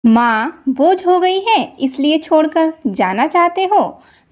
माँ बोझ हो गई है इसलिए छोड़कर जाना चाहते हो।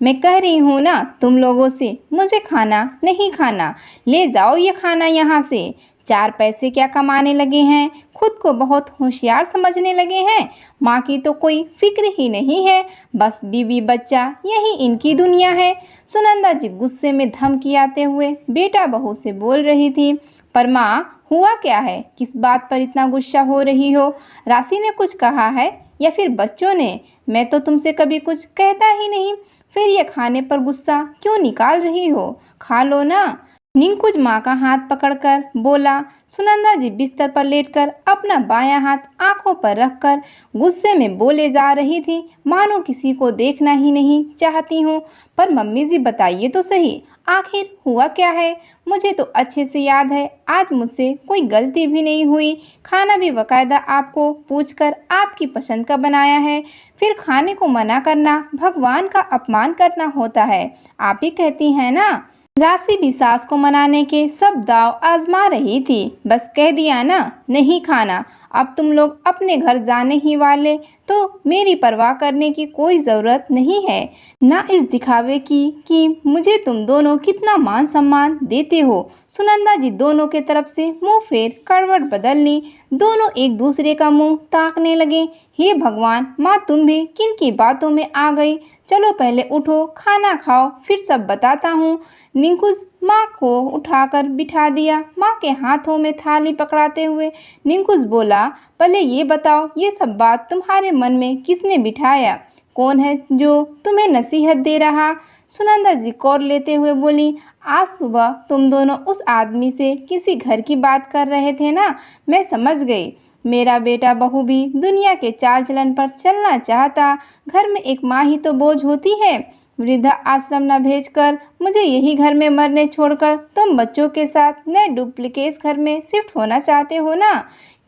मैं कह रही हूँ ना तुम लोगों से, मुझे खाना नहीं खाना। ले जाओ ये खाना यहाँ से। चार पैसे क्या कमाने लगे हैं, खुद को बहुत होशियार समझने लगे हैं। माँ की तो कोई फिक्र ही नहीं है, बस बीवी बच्चा यही इनकी दुनिया है। सुनंदा जी गुस्से में धमकी आते हुए बेटा बहू से बोल रही थी। पर माँ, हुआ क्या है, किस बात पर इतना गुस्सा हो रही हो? राशि ने कुछ कहा है या फिर बच्चों ने? मैं तो तुमसे कभी कुछ कहता ही नहीं, फिर ये खाने पर गुस्सा क्यों निकाल रही हो? खा लो ना। निंकुज माँ का हाथ पकड़कर बोला। सुनंदा जी बिस्तर पर लेटकर अपना बायां हाथ आंखों पर रखकर गुस्से में बोले जा रही थी, मानो किसी को देखना ही नहीं चाहती हूँ। पर मम्मी जी बताइए तो सही, आखिर हुआ क्या है? मुझे तो अच्छे से याद है, आज मुझसे कोई गलती भी नहीं हुई। खाना भी बकायदा आपको पूछकर आपकी पसंद का बनाया है। फिर खाने को मना करना भगवान का अपमान करना होता है, आप ही कहती हैं ना। राशि भी सास को मनाने के सब दांव आजमा रही थी। बस कह दिया ना नहीं खाना, अब तुम लोग अपने घर जाने ही वाले, तो मेरी परवाह करने की कोई ज़रूरत नहीं है। ना इस दिखावे की कि मुझे तुम दोनों कितना मान सम्मान देते हो। सुनंदा जी दोनों के तरफ से मुंह फेर करवट बदल ली। दोनों एक दूसरे का मुंह ताकने लगे। हे भगवान, माँ तुम भी किन की बातों में आ गई? चलो पहले उठो, खाना खाओ, फिर सब बताता हूँ। निंकुज माँ को उठाकर बिठा दिया। माँ के हाथों में थाली पकड़ाते हुए निंकुज बोला, पहले ये बताओ, ये सब बात तुम्हारे मन में किसने बिठाया? कौन है जो तुम्हें नसीहत दे रहा? सुनंदा जी कौर लेते हुए बोली, आज सुबह तुम दोनों उस आदमी से किसी घर की बात कर रहे थे ना, मैं समझ गई। मेरा बेटा बहू भी दुनिया के चाल चलन पर चलना चाहता। घर में एक माँ ही तो बोझ होती है। वृद्धा आश्रम न भेजकर मुझे यही घर में मरने छोड़कर तुम बच्चों के साथ नए डुप्लीकेट घर में शिफ्ट होना चाहते हो ना।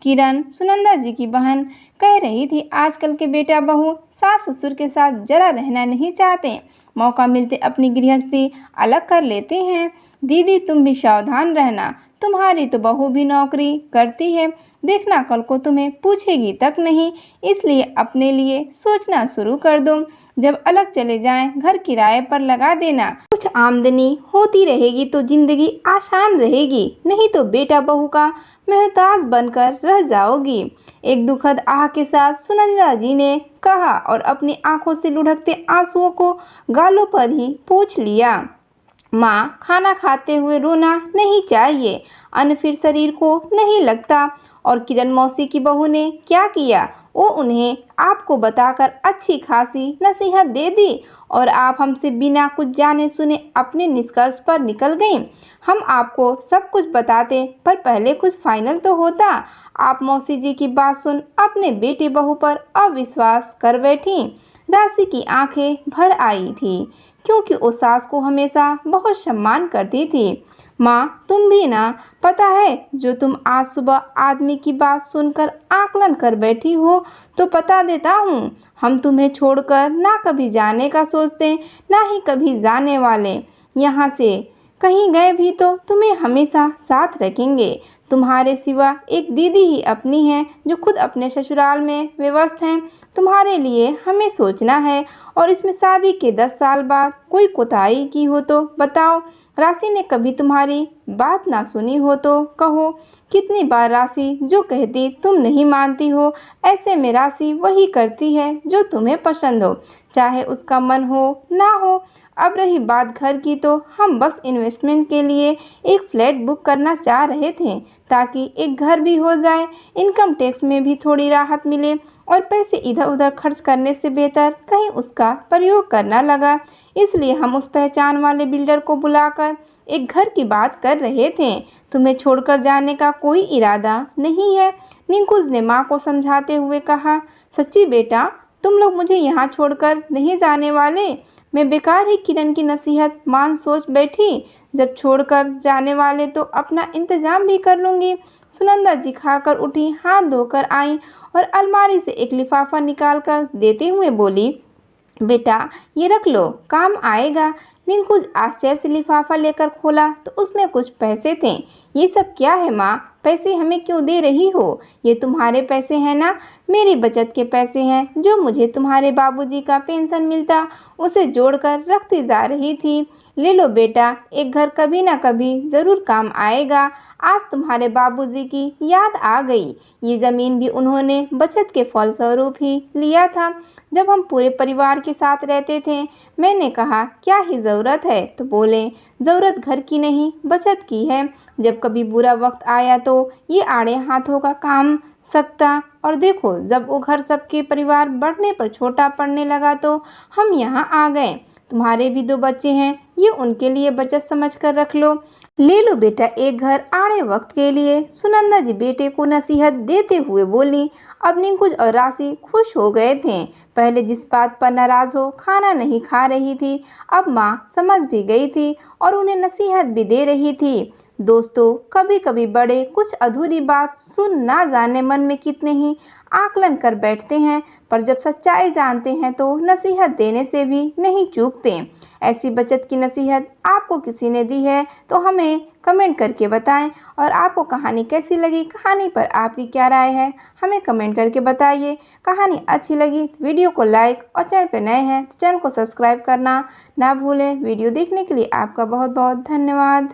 किरण, सुनंदा जी की बहन, कह रही थी आजकल के बेटा बहू सास ससुर के साथ जरा रहना नहीं चाहते, मौका मिलते अपनी गृहस्थी अलग कर लेते हैं। दीदी तुम भी सावधान रहना, तुम्हारी तो बहू भी नौकरी करती है, देखना कल को तुम्हें पूछेगी तक नहीं, इसलिए अपने लिए सोचना शुरू कर दो। जब अलग चले जाएं, घर किराए पर लगा देना, कुछ आमदनी होती रहेगी तो जिंदगी आसान रहेगी, नहीं तो बेटा बहू का मोहताज बनकर रह जाओगी। एक दुखद आह के साथ सुनंदा जी ने कहा और अपनी आंखों से लुढ़कते आंसुओं को गालों पर ही पोंछ लिया। माँ, खाना खाते हुए रोना नहीं चाहिए, अन्न फिर शरीर को नहीं लगता। और किरण मौसी की बहू ने क्या किया? वो उन्हें आपको बताकर अच्छी खासी नसीहत दे दी और आप हमसे बिना कुछ जाने सुने अपने निष्कर्ष पर निकल गईं। हम आपको सब कुछ बताते, पर पहले कुछ फाइनल तो होता। आप मौसी जी की बात सुन अपने बेटे बहू पर अविश्वास कर बैठी। राशि की आंखें भर आई थी, क्योंकि वो सास को हमेशा बहुत सम्मान करती थी। माँ, तुम भी ना, पता है जो तुम आज सुबह आदमी की बात सुनकर आकलन कर बैठी हो, तो पता देता हूँ, हम तुम्हें छोड़कर ना कभी जाने का सोचते, ना ही कभी जाने वाले। यहाँ से कहीं गए भी तो तुम्हें हमेशा साथ रखेंगे। तुम्हारे सिवा एक दीदी ही अपनी है जो खुद अपने ससुराल में व्यस्त हैं। तुम्हारे लिए हमें सोचना है, और इसमें शादी के 10 साल बाद कोई कोताही की हो तो बताओ। राशि ने कभी तुम्हारी बात ना सुनी हो तो कहो। कितनी बार राशि जो कहती तुम नहीं मानती हो, ऐसे में राशि वही करती है जो तुम्हें पसंद हो, चाहे उसका मन हो ना हो। अब रही बात घर की, तो हम बस इन्वेस्टमेंट के लिए एक फ्लैट बुक करना चाह रहे थे, ताकि एक घर भी हो जाए, इनकम टैक्स में भी थोड़ी राहत मिले, और पैसे इधर उधर खर्च करने से बेहतर कहीं उसका प्रयोग करना लगा। इसलिए हम उस पहचान वाले बिल्डर को बुलाकर एक घर की बात कर रहे थे। तुम्हें छोड़कर जाने का कोई इरादा नहीं है, निंकुज ने माँ को समझाते हुए कहा। सच्ची बेटा, तुम लोग मुझे यहाँ छोड़कर नहीं जाने वाले? मैं बेकार ही किरण की नसीहत मान सोच बैठी, जब छोड़कर जाने वाले तो अपना इंतजाम भी कर लूँगी। सुनंदा जी खाकर उठी, हाथ धोकर आई और अलमारी से एक लिफाफा निकाल कर देते हुए बोली, बेटा ये रख लो, काम आएगा। रिंकू आश्चर्य से लिफाफा लेकर खोला तो उसमें कुछ पैसे थे। ये सब क्या है माँ? पैसे हमें क्यों दे रही हो? ये तुम्हारे पैसे हैं ना? मेरी बचत के पैसे हैं जो मुझे तुम्हारे बाबूजी का पेंशन मिलता उसे जोड़कर रखती जा रही थी। ले लो बेटा, एक घर कभी ना कभी ज़रूर काम आएगा। आज तुम्हारे बाबूजी की याद आ गई। ये ज़मीन भी उन्होंने बचत के फलस्वरूप ही लिया था। जब हम पूरे परिवार के साथ रहते थे, मैंने कहा क्या ही ज़रूरत है, तो बोले ज़रूरत घर की नहीं बचत की है। जब कभी बुरा वक्त आया तो ये आड़े हाथों का काम सकता, और देखो जब वो घर सबके परिवार बढ़ने पर छोटा पड़ने लगा तो हम यहाँ आ गए। तुम्हारे भी 2 बच्चे हैं, ये उनके लिए बचत समझ कर रख लो। ले लो बेटा एक घर आड़े वक्त के लिए। सुनंदा जी बेटे को नसीहत देते हुए बोली। अब निकुंज और राशि खुश हो गए थे। पहले जिस बात पर नाराज हो खाना नहीं खा रही थी, अब माँ समझ भी गई थी और उन्हें नसीहत भी दे रही थी। दोस्तों, कभी कभी बड़े कुछ अधूरी बात सुन ना जाने मन में कितने ही आकलन कर बैठते हैं, पर जब सच्चाई जानते हैं तो नसीहत देने से भी नहीं चूकते। ऐसी बचत की नसीहत आपको किसी ने दी है तो हमें कमेंट करके बताएं। और आपको कहानी कैसी लगी, कहानी पर आपकी क्या राय है, हमें कमेंट करके बताइए। कहानी अच्छी लगी तो वीडियो को लाइक और चैनल पर नए हैं तो चैनल को सब्सक्राइब करना ना भूलें। वीडियो देखने के लिए आपका बहुत बहुत धन्यवाद।